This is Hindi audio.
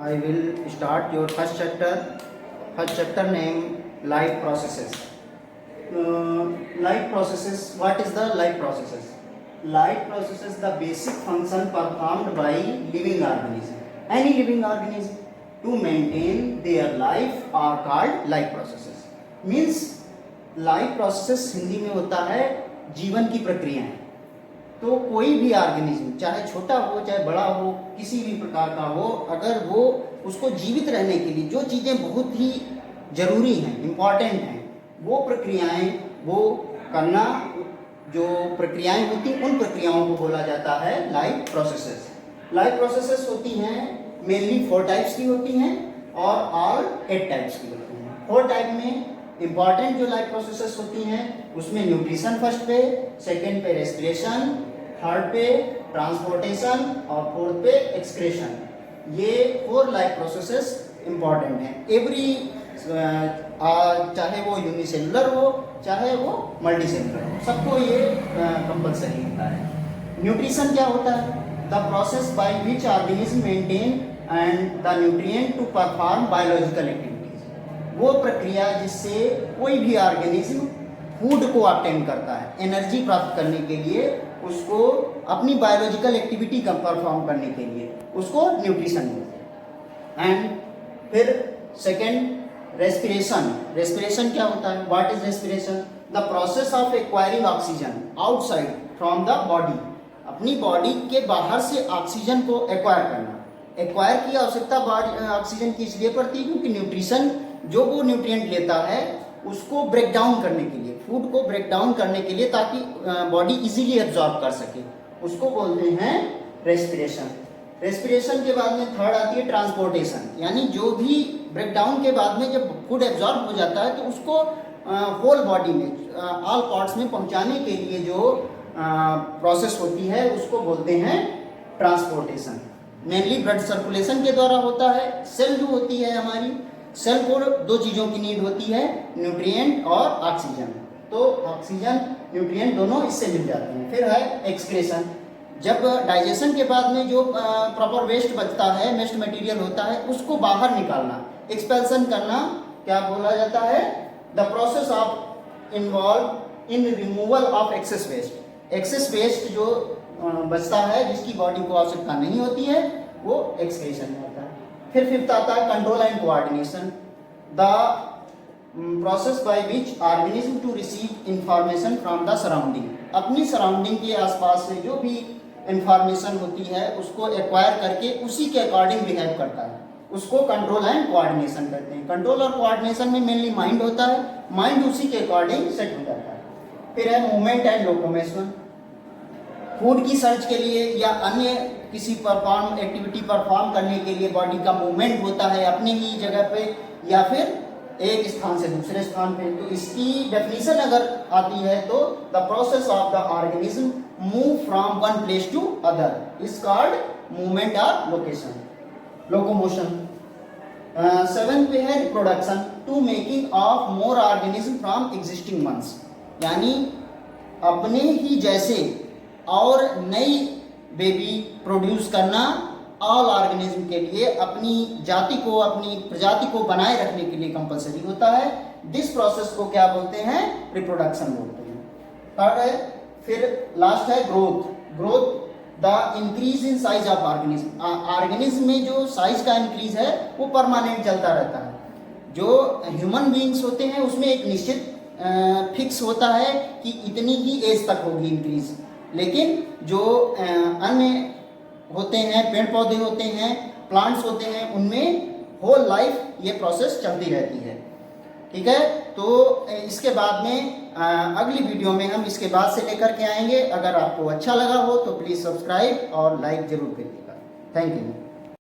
I will start your first chapter. First chapter name life processes. Life processes. What is the life processes? Life processes the basic function performed by living organism. Any living organism to maintain their life are called life processes. Means life process Hindi में होता है जीवन की प्रक्रियाएं। तो कोई भी ऑर्गेनिज्म चाहे छोटा हो चाहे बड़ा हो किसी भी प्रकार का हो, अगर वो उसको जीवित रहने के लिए जो चीज़ें बहुत ही जरूरी हैं, इम्पॉर्टेंट हैं, वो प्रक्रियाएं वो करना, जो प्रक्रियाएं होती उन प्रक्रियाओं को बोला जाता है लाइफ प्रोसेसेस। लाइफ प्रोसेसेस होती हैं मेनली 4 टाइप्स की होती हैं और ऑल 8 टाइप्स की होती हैं। 4 टाइप में इंपॉर्टेंट जो लाइफ प्रोसेसेस होती हैं उसमें न्यूट्रिशन फर्स्ट पे, सेकंड पे रेस्पिरेशन, थर्ड पे ट्रांसपोर्टेशन और फोर्थ पे एक्सक्रेशन। ये 4 लाइफ प्रोसेसेस इंपॉर्टेंट हैं। एवरी चाहे वो यूनिसेलुलर हो चाहे वो मल्टीसेलुलर हो, सबको ये कंपलसरी होता है। न्यूट्रिशन क्या होता है? The process by which organism maintain and the nutrient to perform biological activities. वो प्रक्रिया जिससे कोई भी ऑर्गेनिज्म फूड को ऑब्टेन करता है, एनर्जी प्राप्त करने के लिए, उसको अपनी बायोलॉजिकल एक्टिविटी का परफॉर्म करने के लिए, उसको न्यूट्रिशन बोलते हैं। एंड फिर सेकेंड रेस्पिरेशन। रेस्पिरेशन क्या होता है? What is respiration? The process of acquiring oxygen outside from the body. अपनी बॉडी के बाहर से ऑक्सीजन को एक्वायर करना। एक्वायर की आवश्यकता ऑक्सीजन की इसलिए पड़ती है क्योंकि न्यूट्रिशन जो वो न्यूट्रिएंट लेता है उसको ब्रेक डाउन करने के लिए, फूड को ब्रेक डाउन करने के लिए, ताकि बॉडी इजीली एब्जॉर्ब कर सके, उसको बोलते हैं रेस्पिरेशन। रेस्पिरेशन के बाद में थर्ड आती है ट्रांसपोर्टेशन, यानी जो भी ब्रेक डाउन के बाद में जब फूड एब्जॉर्ब हो जाता है तो उसको होल बॉडी में, ऑल पार्ट्स में पहुंचाने के लिए जो प्रोसेस होती है उसको बोलते हैं ट्रांसपोर्टेशन। मेनली ब्लड सर्कुलेशन के द्वारा होता है। सेल जो होती है हमारी, सेल को 2 चीज़ों की नीड होती है, न्यूट्रिएंट और ऑक्सीजन। तो ऑक्सीजन न्यूट्रिएंट दोनों इससे मिल जाते हैं। फिर है एक्सक्रेशन। जब डाइजेशन के बाद में जो प्रॉपर वेस्ट बचता है, वेस्ट मटेरियल होता है, उसको बाहर निकालना, एक्सपेल्सन करना, क्या बोला जाता है? The process of involve in removal of excess waste. Excess waste जो बचता है जिसकी बॉडी को आवश्यकता नहीं होती है, वो एक्सक्रेशन में होता है। फिर फिफ्थ आता है control and coordination. The process by which organism to receive information from the surrounding. अपनी सराउंडिंग के आसपास से जो भी इंफॉर्मेशन होती है उसको एक्वायर करके उसी के अकॉर्डिंग बिहेव करता है, उसको कंट्रोल एंड कोऑर्डिनेशन कहते हैं। कंट्रोल और कोऑर्डिनेशन में मेनली माइंड होता है, माइंड उसी के अकॉर्डिंग सेट हो जाता है। फिर है मूवमेंट एंड लोकोमोशन। फूड की सर्च के लिए या अन्य किसी एक्टिविटी परफॉर्म करने के लिए बॉडी का मूवमेंट होता है अपने ही जगह पे या फिर एक स्थान से दूसरे स्थान पे। तो इसकी डेफिनेशन अगर आती है तो the process of the organism move from one place to other is called movement और लोकोमोशन। 7 पे है reproduction, to making of more organism from existing ones, यानी अपने ही जैसे और नई बेबी प्रोड्यूस करना ऑल ऑर्गेनिज्म के लिए, अपनी जाति को, अपनी प्रजाति को बनाए रखने के लिए कंपलसरी होता है। दिस प्रोसेस को क्या बोलते हैं? रिप्रोडक्शन बोलते हैं। थर्ड है, फिर लास्ट है growth. Growth the increase in size of organism. Organism में जो साइज का इंक्रीज है वो परमानेंट चलता रहता है। जो ह्यूमन बीइंग्स होते हैं उसमें एक निश्चित फिक्स होता है कि इतनी ही एज तक होगी इंक्रीज, लेकिन जो अन्य होते हैं, पेड़ पौधे होते हैं, प्लांट्स होते हैं, उनमें होल लाइफ ये प्रोसेस चलती रहती है। ठीक है, तो इसके बाद में अगली वीडियो में हम इसके बाद से लेकर के आएंगे। अगर आपको अच्छा लगा हो तो प्लीज़ सब्सक्राइब और लाइक जरूर करिएगा। Thank you.